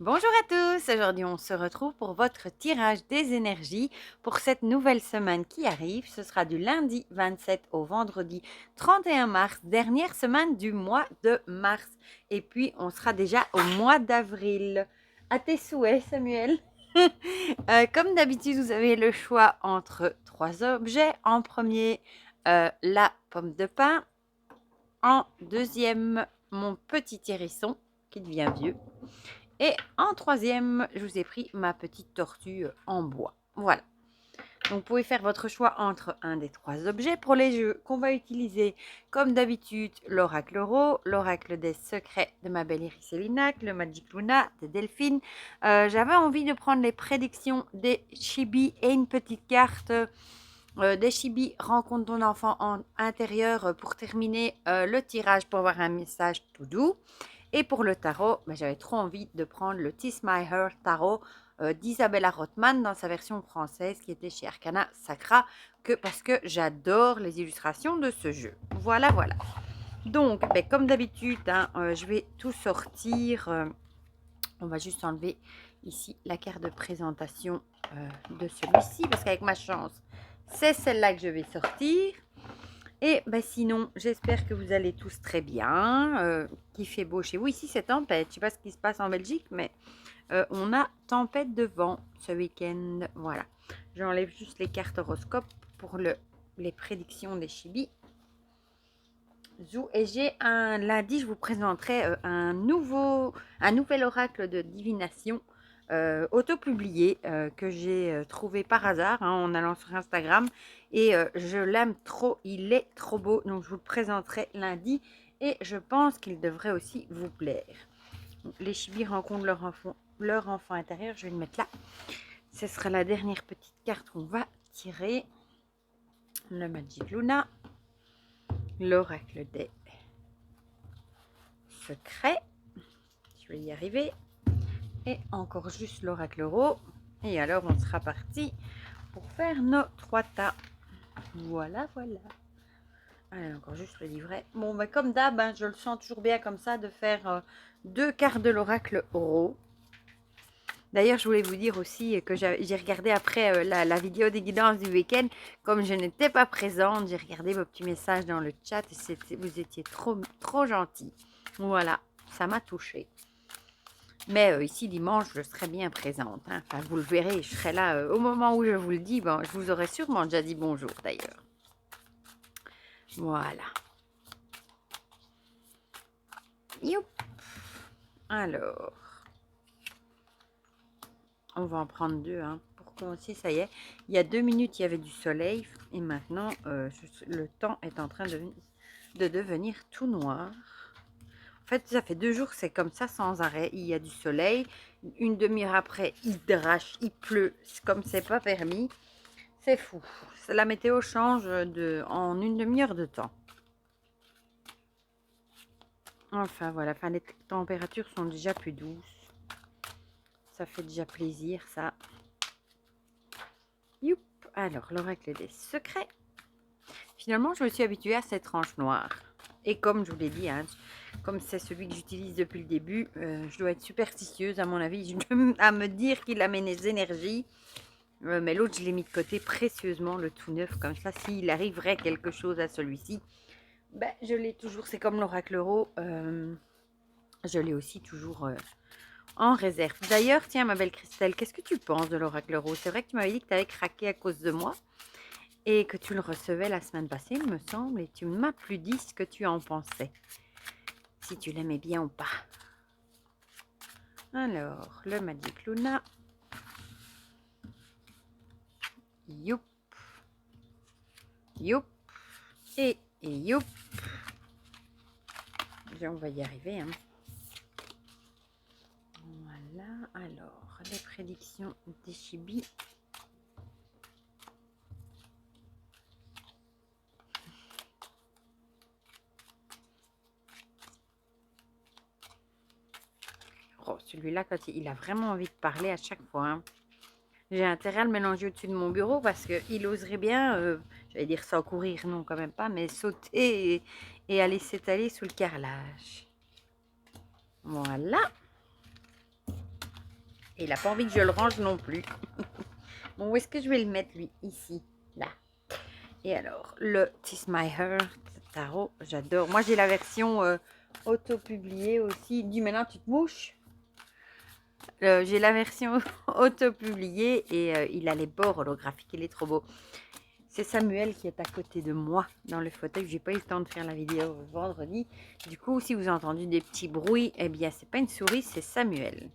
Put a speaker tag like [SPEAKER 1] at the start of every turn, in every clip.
[SPEAKER 1] Bonjour à tous, aujourd'hui on se retrouve pour votre tirage des énergies pour cette nouvelle semaine qui arrive. Ce sera du lundi 27 au vendredi 31 mars, dernière semaine du mois de mars. Et puis on sera déjà au mois d'avril. À tes souhaits Samuel. Comme d'habitude vous avez le choix entre trois objets. En premier, la pomme de pin. En deuxième, mon petit hérisson qui devient vieux. Et en troisième, je vous ai pris ma petite tortue en bois. Voilà. Donc, vous pouvez faire votre choix entre un des trois objets pour les jeux qu'on va utiliser. Comme d'habitude, l'oracle Oro, l'oracle des secrets de ma belle Iris le Magic Luna des Delphines. J'avais envie de prendre les prédictions des Chibi et une petite carte des Chibi rencontre ton enfant en intérieur pour terminer le tirage pour avoir un message tout doux. Et pour le tarot, j'avais trop envie de prendre le Tis My Heart Tarot d'Isabella Rothman dans sa version française qui était chez Arcana Sacra, parce que j'adore les illustrations de ce jeu. Voilà, voilà. Donc, comme d'habitude, je vais tout sortir. On va juste enlever ici la carte de présentation de celui-ci, parce qu'avec ma chance, c'est celle-là que je vais sortir. Et sinon, j'espère que vous allez tous très bien, qu'il fait beau chez vous. Ici, c'est tempête. Je ne sais pas ce qui se passe en Belgique, mais on a tempête de vent ce week-end. Voilà. J'enlève juste les cartes horoscopes pour les prédictions des Chibi. Et j'ai un lundi, je vous présenterai un nouvel oracle de divination auto-publié que j'ai trouvé par hasard en allant sur Instagram et je l'aime trop, il est trop beau, donc je vous le présenterai lundi et je pense qu'il devrait aussi vous plaire. Les Chibis rencontrent leur enfant intérieur, je vais le mettre là. Ce sera la dernière petite carte qu'on va tirer. Le Magic Luna, l'oracle des secrets, je vais y arriver, et encore juste l'oracle euro, et alors on sera parti pour faire nos 3 tas. Voilà, voilà. Allez, encore juste le livret. Bon, comme d'hab, je le sens toujours bien comme ça de faire 2 cartes de l'oracle euro. D'ailleurs, je voulais vous dire aussi que j'ai regardé après la vidéo des guidances du week-end. Comme je n'étais pas présente, j'ai regardé vos petits messages dans le chat et vous étiez trop, trop gentils. Voilà, ça m'a touchée. Mais ici, dimanche, je serai bien présente. Enfin, vous le verrez, je serai là au moment où je vous le dis. Je vous aurais sûrement déjà dit bonjour d'ailleurs. Voilà. Youp. Alors, on va en prendre 2 pour commencer. Ça y est, il y a 2 minutes, il y avait du soleil. Et maintenant, le temps est en train de devenir tout noir. En fait, ça fait 2 jours, c'est comme ça sans arrêt. Il y a du soleil. Une demi-heure après, il drache, il pleut. Comme c'est pas permis. C'est fou. La météo change en une demi-heure de temps. Enfin, voilà. Les températures sont déjà plus douces. Ça fait déjà plaisir, ça. Youp. Alors, l'oracle des secrets. Finalement, je me suis habituée à cette tranche noire. Et comme je vous l'ai dit, comme c'est celui que j'utilise depuis le début, je dois être superstitieuse, à mon avis, à me dire qu'il a mes énergies. Mais l'autre, je l'ai mis de côté précieusement, le tout neuf, comme ça, s'il arriverait quelque chose à celui-ci, je l'ai toujours, c'est comme l'oracle euro, je l'ai aussi toujours en réserve. D'ailleurs, tiens, ma belle Christelle, qu'est-ce que tu penses de l'oracle euro? C'est vrai que tu m'avais dit que tu avais craqué à cause de moi et que tu le recevais la semaine passée, il me semble, et tu ne m'as plus dit ce que tu en pensais, si tu l'aimais bien ou pas. Alors, le Magic Luna. Youp. Youp. Et youp. On va y arriver. Voilà. Alors, les prédictions des Chibi. Oh, celui-là, quand il a vraiment envie de parler à chaque fois. J'ai intérêt à le mélanger au-dessus de mon bureau parce qu'il oserait bien, j'allais dire sans courir, non quand même pas, mais sauter et aller s'étaler sous le carrelage. Voilà. Et il n'a pas envie que je le range non plus. Bon, où est-ce que je vais le mettre, lui? Ici, là. Et alors, le Tis My Hair tarot, j'adore. Moi, j'ai la version auto-publiée aussi. Dis maintenant, tu te mouches. J'ai la version auto-publiée et il a les bords holographiques. Il est trop beau. C'est Samuel qui est à côté de moi dans le fauteuil. J'ai pas eu le temps de faire la vidéo vendredi. Du coup, si vous avez entendu des petits bruits, eh bien, c'est pas une souris, c'est Samuel.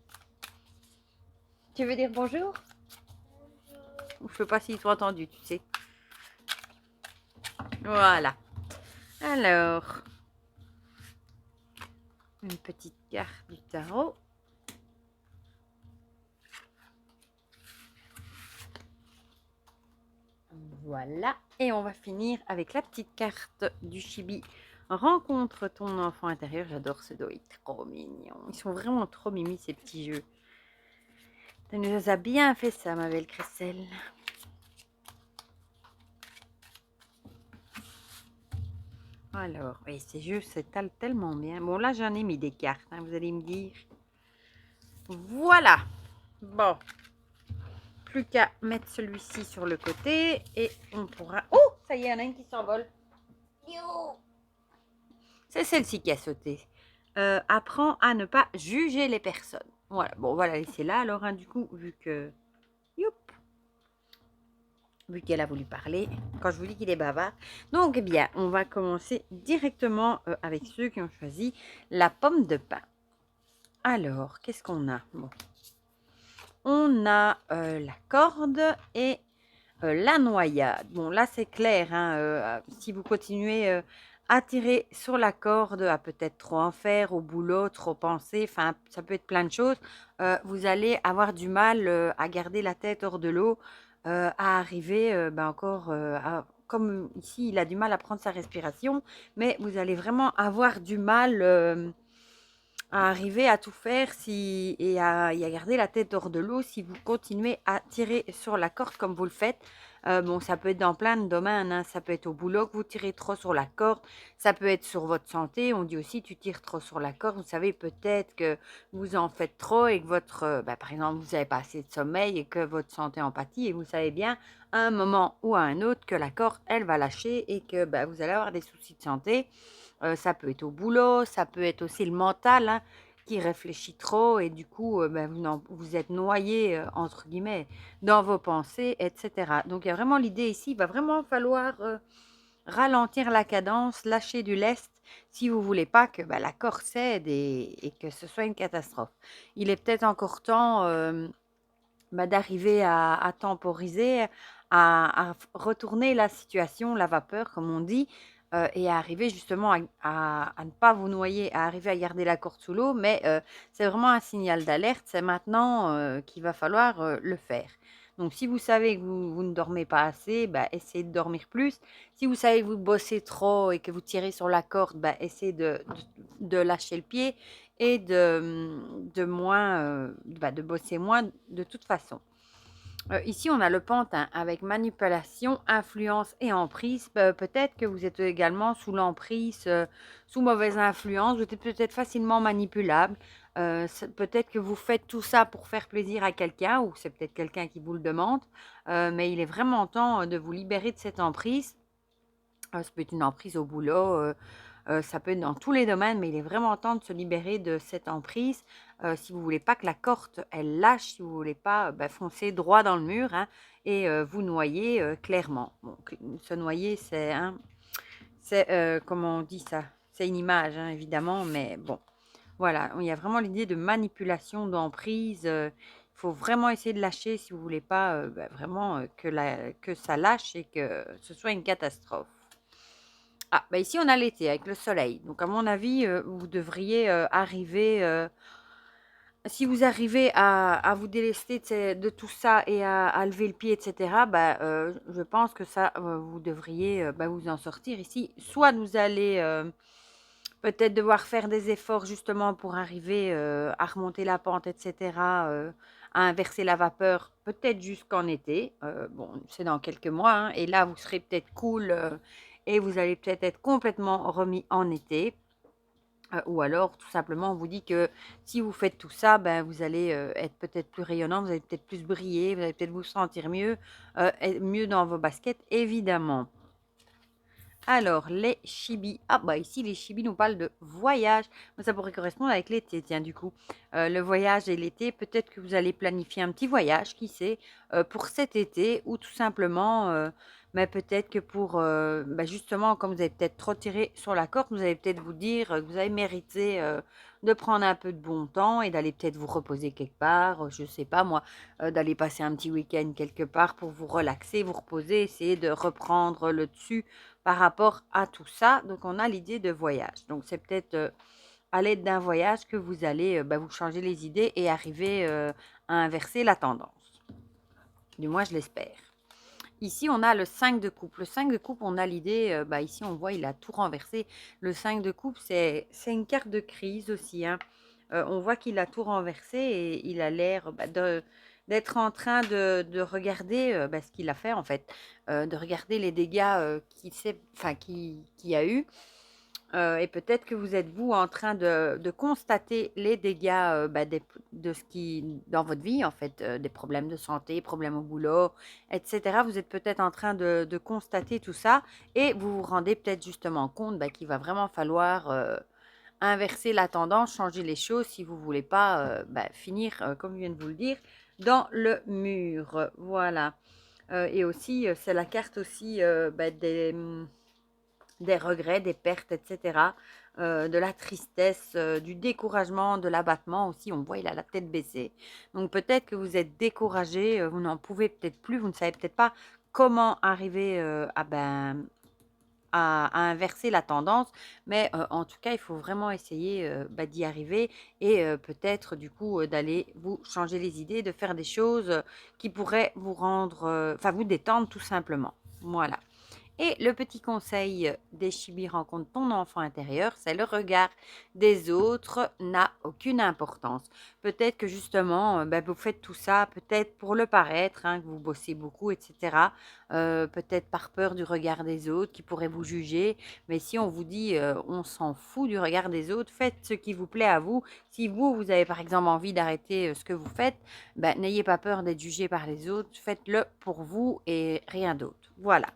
[SPEAKER 1] Tu veux dire bonjour? Bonjour. Je sais pas s'ils t'ont entendu, tu sais. Voilà. Alors, une petite carte du tarot. Voilà. Et on va finir avec la petite carte du chibi. Rencontre ton enfant intérieur. J'adore ce dos. Il est trop mignon. Ils sont vraiment trop mimi, ces petits jeux. Tu nous as bien fait ça, ma belle Christelle. Alors, oui, ces jeux s'étalent tellement bien. Bon, là, j'en ai mis des cartes, hein, vous allez me dire. Voilà. Bon. Plus qu'à mettre celui-ci sur le côté et on pourra... Oh, ça y est, il y en a une qui s'envole. C'est celle-ci qui a sauté. Apprends à ne pas juger les personnes. Voilà, bon, on va la laisser là alors, hein, du coup, vu que... Youp, vu qu'elle a voulu parler, quand je vous dis qu'il est bavard. Donc, eh bien, on va commencer directement avec ceux qui ont choisi la pomme de pin. Alors, qu'est-ce qu'on a? Bon. On a la corde et la noyade. Bon, là, c'est clair. Hein, si vous continuez à tirer sur la corde, à peut-être trop en faire, au boulot, trop penser, enfin, ça peut être plein de choses, vous allez avoir du mal à garder la tête hors de l'eau, à arriver encore... comme ici, il a du mal à prendre sa respiration, mais vous allez vraiment avoir du mal à arriver à tout faire et à garder la tête hors de l'eau si vous continuez à tirer sur la corde comme vous le faites. Bon, ça peut être dans plein de domaines, hein. Ça peut être au boulot que vous tirez trop sur la corde, ça peut être sur votre santé. On dit aussi tu tires trop sur la corde. Vous savez peut-être que vous en faites trop et que votre, par exemple, vous n'avez pas assez de sommeil et que votre santé en pâtit et vous savez bien à un moment ou à un autre que la corde, elle va lâcher et que vous allez avoir des soucis de santé. Ça peut être au boulot, ça peut être aussi le mental, hein, qui réfléchit trop et du coup, vous êtes noyé, entre guillemets, dans vos pensées, etc. Donc, il y a vraiment l'idée ici, il va vraiment falloir ralentir la cadence, lâcher du lest si vous voulez pas que la corde cède et que ce soit une catastrophe. Il est peut-être encore temps d'arriver à temporiser, à retourner la situation, la vapeur, comme on dit, et à arriver justement à ne pas vous noyer, à arriver à garder la corde sous l'eau, mais c'est vraiment un signal d'alerte, c'est maintenant qu'il va falloir le faire. Donc, si vous savez que vous ne dormez pas assez, essayez de dormir plus. Si vous savez que vous bossez trop et que vous tirez sur la corde, essayez de lâcher le pied et de bosser moins de toute façon. Ici, on a le pantin avec manipulation, influence et emprise. Peut-être que vous êtes également sous l'emprise, sous mauvaise influence. Vous êtes peut-être facilement manipulable. Peut-être que vous faites tout ça pour faire plaisir à quelqu'un ou c'est peut-être quelqu'un qui vous le demande. Mais il est vraiment temps de vous libérer de cette emprise. Ça peut être une emprise au boulot, ça peut être dans tous les domaines, mais il est vraiment temps de se libérer de cette emprise. Si vous ne voulez pas que la corde, elle lâche, si vous ne voulez pas foncer droit dans le mur, hein, et vous noyer clairement. Bon, se noyer, comment on dit ça? C'est une image, hein, évidemment, mais bon. Voilà, il y a vraiment l'idée de manipulation, d'emprise. Il faut vraiment essayer de lâcher si vous ne voulez pas vraiment que ça lâche et que ce soit une catastrophe. Ah, ici, on a l'été avec le soleil. Donc, à mon avis, vous devriez arriver, si vous arrivez à vous délester de tout ça et à lever le pied, etc., je pense que ça, vous devriez vous en sortir ici. Soit vous allez peut-être devoir faire des efforts justement pour arriver à remonter la pente, etc., à inverser la vapeur, peut-être jusqu'en été. Bon, c'est dans quelques mois, hein, et là, vous serez peut-être cool et vous allez peut-être être complètement remis en été. Ou alors, tout simplement, on vous dit que si vous faites tout ça, ben, vous allez être peut-être plus rayonnant, vous allez peut-être plus briller, vous allez peut-être vous sentir mieux, et mieux dans vos baskets, évidemment. Alors, les chibis. Ah, bah ici, les chibis nous parlent de voyage. Mais ça pourrait correspondre avec l'été, tiens, du coup. Le voyage et l'été, peut-être que vous allez planifier un petit voyage, qui sait, pour cet été, ou tout simplement, mais peut-être que pour, bah, justement, comme vous avez peut-être trop tiré sur la corde, vous allez peut-être vous dire que vous avez mérité de prendre un peu de bon temps et d'aller peut-être vous reposer quelque part, je sais pas moi, d'aller passer un petit week-end quelque part pour vous relaxer, vous reposer, essayer de reprendre le dessus par rapport à tout ça. Donc, on a l'idée de voyage. Donc, c'est peut-être à l'aide d'un voyage que vous allez bah, vous changer les idées et arriver à inverser la tendance. Du moins, je l'espère. Ici, on a le 5 de coupe. Le 5 de coupe, on a l'idée, bah, ici, on voit, il a tout renversé. Le 5 de coupe, c'est une carte de crise aussi, hein. On voit qu'il a tout renversé et il a l'air bah, d'être en train de regarder bah, ce qu'il a fait, en fait. De regarder les dégâts qu'il y a eu. Et peut-être que vous êtes, vous, en train de constater les dégâts bah, de ce qui, dans votre vie, en fait, des problèmes de santé, problèmes au boulot, etc. Vous êtes peut-être en train de constater tout ça et vous vous rendez peut-être justement compte bah, qu'il va vraiment falloir inverser la tendance, changer les choses si vous ne voulez pas bah, finir, comme je viens de vous le dire, dans le mur. Voilà. Et aussi, c'est la carte aussi bah, des regrets, des pertes, etc. De la tristesse, du découragement, de l'abattement aussi. On voit, il a la tête baissée. Donc peut-être que vous êtes découragé, vous n'en pouvez peut-être plus, vous ne savez peut-être pas comment arriver à inverser la tendance. Mais en tout cas, il faut vraiment essayer bah, d'y arriver et peut-être du coup d'aller vous changer les idées, de faire des choses qui pourraient vous rendre, enfin vous détendre tout simplement. Voilà. Et le petit conseil des chibis rencontre ton enfant intérieur, c'est le regard des autres n'a aucune importance. Peut-être que justement, ben, vous faites tout ça, peut-être pour le paraître, hein, que vous bossez beaucoup, etc. Peut-être par peur du regard des autres qui pourraient vous juger. Mais si on vous dit, on s'en fout du regard des autres, faites ce qui vous plaît à vous. Si vous, vous avez par exemple envie d'arrêter ce que vous faites, ben, n'ayez pas peur d'être jugé par les autres. Faites-le pour vous et rien d'autre. Voilà.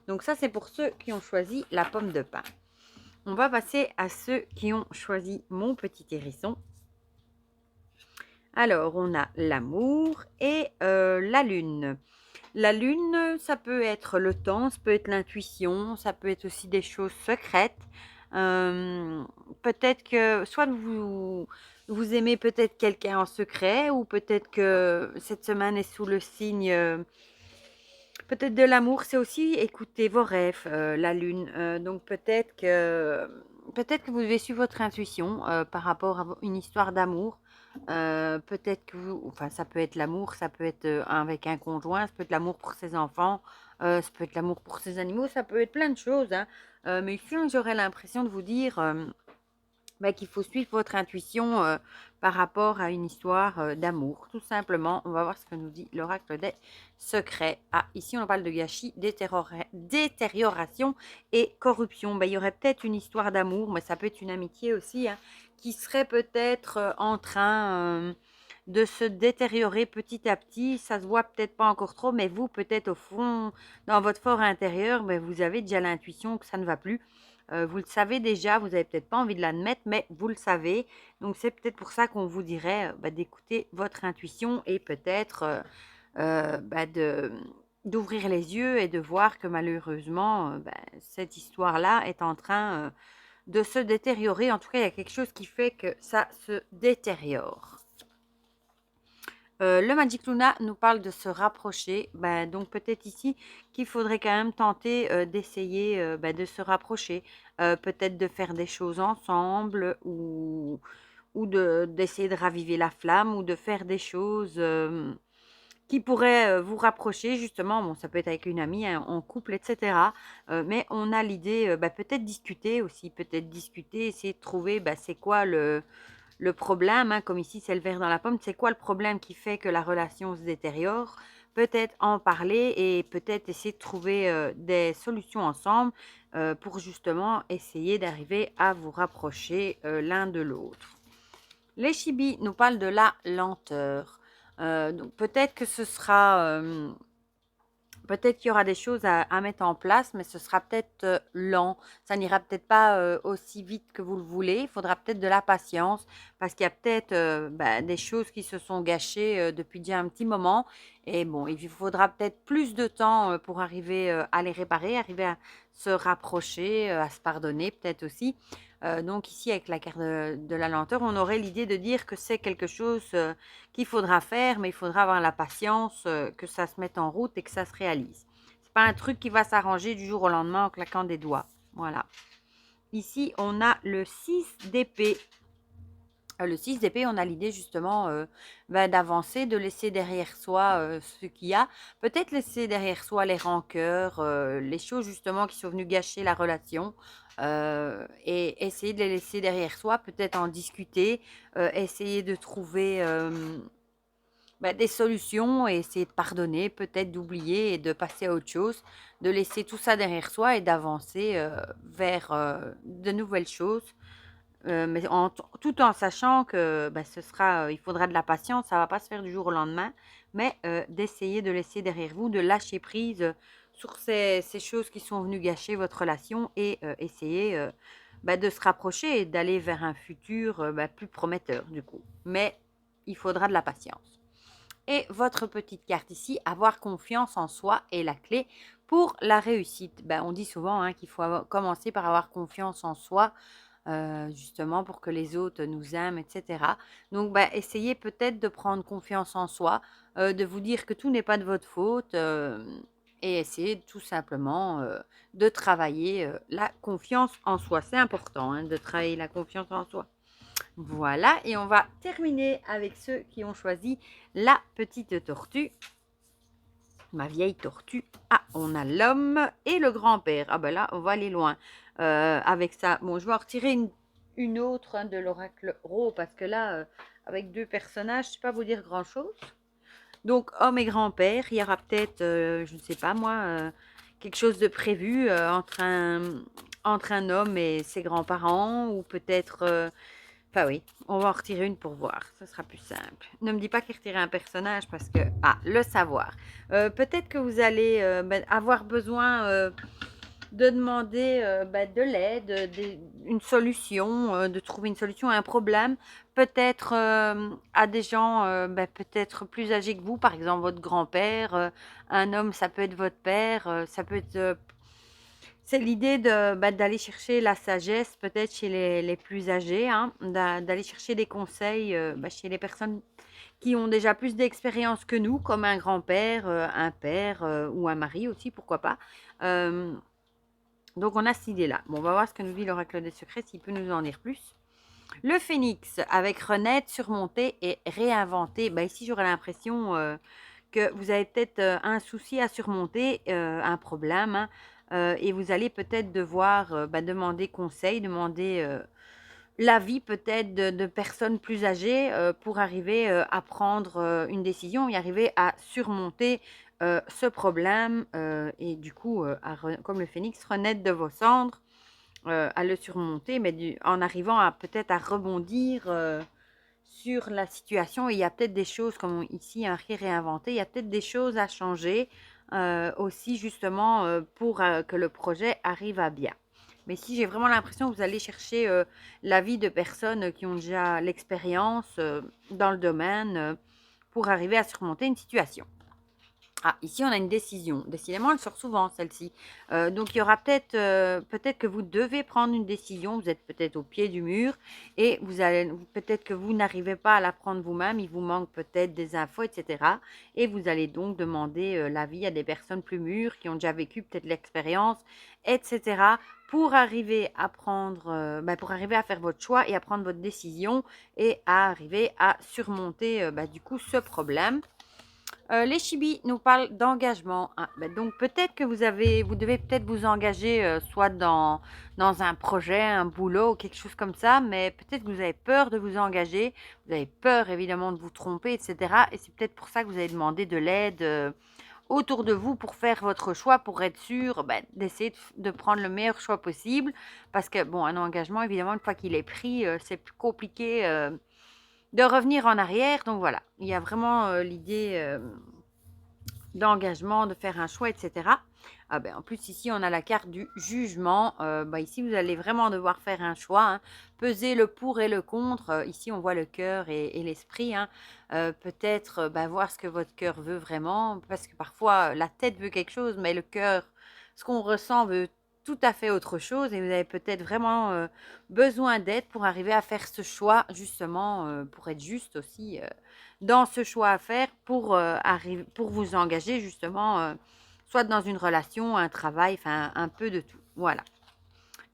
[SPEAKER 1] Donc ça, c'est pour ceux qui ont choisi la pomme de pin. On va passer à ceux qui ont choisi mon petit hérisson. Alors, on a l'amour et la lune. La lune, ça peut être le temps, ça peut être l'intuition, ça peut être aussi des choses secrètes. Peut-être que soit vous aimez peut-être quelqu'un en secret ou peut-être que cette semaine est sous le signe peut-être de l'amour, c'est aussi écouter vos rêves, la lune. Donc peut-être que vous devez suivre votre intuition par rapport à une histoire d'amour. Peut-être que enfin, ça peut être l'amour, ça peut être avec un conjoint, ça peut être l'amour pour ses enfants, ça peut être l'amour pour ses animaux, ça peut être plein de choses, hein. Mais ici, j'aurais l'impression de vous dire bah, qu'il faut suivre votre intuition par rapport à une histoire d'amour, tout simplement. On va voir ce que nous dit l'oracle des secrets. Ah, ici, on parle de gâchis, détérioration et corruption. Bah, il y aurait peut-être une histoire d'amour, mais ça peut être une amitié aussi, hein, qui serait peut-être en train de se détériorer petit à petit. Ça se voit peut-être pas encore trop, mais vous, peut-être au fond, dans votre fort intérieur, bah, vous avez déjà l'intuition que ça ne va plus. Vous le savez déjà, vous avez peut-être pas envie de l'admettre, mais vous le savez. Donc c'est peut-être pour ça qu'on vous dirait bah, d'écouter votre intuition et peut-être bah, d'ouvrir les yeux et de voir que malheureusement, bah, cette histoire-là est en train de se détériorer. En tout cas, il y a quelque chose qui fait que ça se détériore. Le Magic Luna nous parle de se rapprocher. Ben, donc peut-être ici qu'il faudrait quand même tenter d'essayer ben, de se rapprocher. Peut-être de faire des choses ensemble ou d'essayer de raviver la flamme ou de faire des choses qui pourraient vous rapprocher justement. Bon, ça peut être avec une amie, hein, en couple, etc. Mais on a l'idée, ben, peut-être discuter aussi, peut-être discuter, essayer de trouver ben, c'est quoi le problème, hein, comme ici c'est le verre dans la pomme, c'est quoi le problème qui fait que la relation se détériore? peut-être en parler et peut-être essayer de trouver des solutions ensemble pour justement essayer d'arriver à vous rapprocher l'un de l'autre. Les chibis nous parlent de la lenteur. Donc peut-être que ce sera peut-être qu'il y aura des choses à mettre en place, mais ce sera peut-être lent. Ça n'ira peut-être pas aussi vite que vous le voulez. Il faudra peut-être de la patience parce qu'il y a peut-être des choses qui se sont gâchées depuis déjà un petit moment. Et bon, il faudra peut-être plus de temps pour arriver à les réparer, arriver à se rapprocher, à se pardonner peut-être aussi. Donc ici, avec la carte de la lenteur, on aurait l'idée de dire que c'est quelque chose qu'il faudra faire, mais il faudra avoir la patience que ça se mette en route et que ça se réalise. C'est pas un truc qui va s'arranger du jour au lendemain en claquant des doigts. Voilà. Ici, on a le 6 d'épée. Le 6 d'épée, on a l'idée justement d'avancer, de laisser derrière soi ce qu'il y a. Peut-être laisser derrière soi les rancœurs, les choses justement qui sont venues gâcher la relation. Et essayer de les laisser derrière soi, peut-être en discuter, essayer de trouver des solutions et essayer de pardonner, peut-être d'oublier et de passer à autre chose, de laisser tout ça derrière soi et d'avancer vers de nouvelles choses. Mais tout en sachant que il faudra de la patience, ça ne va pas se faire du jour au lendemain, mais d'essayer de laisser derrière vous, de lâcher prise sur ces choses qui sont venues gâcher votre relation et essayer de se rapprocher et d'aller vers un futur plus prometteur du coup. Mais il faudra de la patience. Et votre petite carte ici, avoir confiance en soi est la clé pour la réussite. On dit souvent qu'il faut commencer par avoir confiance en soi, justement pour que les autres nous aiment, etc. Donc, essayez peut-être de prendre confiance en soi, de vous dire que tout n'est pas de votre faute et essayez tout simplement de travailler la confiance en soi. C'est important de travailler la confiance en soi. Voilà, et on va terminer avec ceux qui ont choisi la petite tortue. Ma vieille tortue. Ah, on a l'homme et le grand-père. Ah là, on va aller loin avec ça. Bon, je vais en retirer une autre de l'oracle Ro parce que là, avec deux personnages, je ne sais pas vous dire grand-chose. Donc, homme et grand-père, il y aura peut-être, je ne sais pas moi, quelque chose de prévu entre un homme et ses grands-parents ou peut-être... Enfin oui, on va en retirer une pour voir, ce sera plus simple. Ne me dis pas qu'il retire un personnage parce que... Ah, le savoir. Peut-être que vous allez avoir besoin de demander de l'aide, une solution, de trouver une solution à un problème. Peut-être à des gens peut-être plus âgés que vous, par exemple votre grand-père. Un homme, ça peut être votre père, ça peut être... C'est l'idée d'aller chercher la sagesse peut-être chez les plus âgés, d'aller chercher des conseils chez les personnes qui ont déjà plus d'expérience que nous, comme un grand-père, un père ou un mari aussi, pourquoi pas. Donc on a cette idée-là. Bon, on va voir ce que nous dit l'oracle des secrets, s'il peut nous en dire plus. Le phénix, avec renaître, surmonter et réinventer. Ici, j'aurais l'impression que vous avez peut-être un souci à surmonter, un problème, et vous allez peut-être devoir demander conseil, demander l'avis peut-être de personnes plus âgées pour arriver à prendre une décision et arriver à surmonter ce problème et du coup, comme le phénix, renaître de vos cendres, à le surmonter, mais en arrivant à peut-être à rebondir sur la situation. Et il y a peut-être des choses, comme ici, un réinventé, il y a peut-être des choses à changer aussi justement pour que le projet arrive à bien. Mais si j'ai vraiment l'impression que vous allez chercher l'avis de personnes qui ont déjà l'expérience dans le domaine pour arriver à surmonter une situation. Ah, ici, on a une décision. Décidément, elle sort souvent, celle-ci. Donc, il y aura peut-être que vous devez prendre une décision. Vous êtes peut-être au pied du mur et peut-être que vous n'arrivez pas à la prendre vous-même. Il vous manque peut-être des infos, etc. Et vous allez donc demander l'avis à des personnes plus mûres qui ont déjà vécu peut-être l'expérience, etc. pour arriver à pour arriver à faire votre choix et à prendre votre décision et à arriver à surmonter du coup ce problème. Les chibis nous parlent d'engagement. Ah, ben donc peut-être que vous devez peut-être vous engager soit dans un projet, un boulot ou quelque chose comme ça, mais peut-être que vous avez peur de vous engager, vous avez peur évidemment de vous tromper, etc. Et c'est peut-être pour ça que vous avez demandé de l'aide autour de vous pour faire votre choix, pour être sûr d'essayer de prendre le meilleur choix possible. Parce que, bon, un engagement, évidemment, une fois qu'il est pris, c'est plus compliqué de revenir en arrière. Donc voilà, il y a vraiment l'idée d'engagement, de faire un choix, etc. Ah ben, en plus, ici, on a la carte du jugement. Ici, vous allez vraiment devoir faire un choix, hein. Peser le pour et le contre. Ici, on voit le cœur et l'esprit, hein. Peut-être voir ce que votre cœur veut vraiment, parce que parfois, la tête veut quelque chose, mais le cœur, ce qu'on ressent, veut tout à fait autre chose. Et vous avez peut-être vraiment besoin d'aide pour arriver à faire ce choix, justement, pour être juste aussi dans ce choix à faire pour vous engager justement, soit dans une relation, un travail, enfin un peu de tout. Voilà.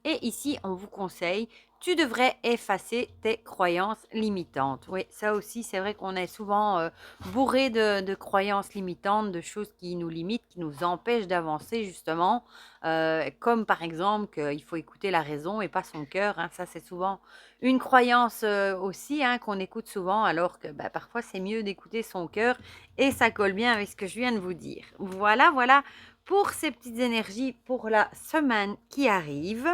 [SPEAKER 1] Et ici, on vous conseille, tu devrais effacer tes croyances limitantes. Oui, ça aussi, c'est vrai qu'on est souvent bourré de croyances limitantes, de choses qui nous limitent, qui nous empêchent d'avancer justement. Comme par exemple qu'il faut écouter la raison et pas son cœur, hein. Ça, c'est souvent une croyance aussi, hein, qu'on écoute souvent, alors que parfois, c'est mieux d'écouter son cœur. Et ça colle bien avec ce que je viens de vous dire. Voilà, voilà pour ces petites énergies pour la semaine qui arrive.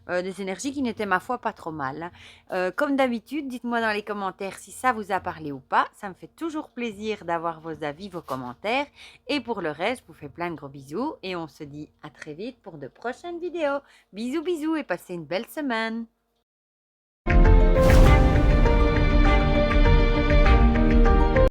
[SPEAKER 1] Des énergies qui n'étaient, ma foi, pas trop mal, hein. Comme d'habitude, dites-moi dans les commentaires si ça vous a parlé ou pas. Ça me fait toujours plaisir d'avoir vos avis, vos commentaires. Et pour le reste, je vous fais plein de gros bisous et on se dit à très vite pour de prochaines vidéos. Bisous, bisous et passez une belle semaine.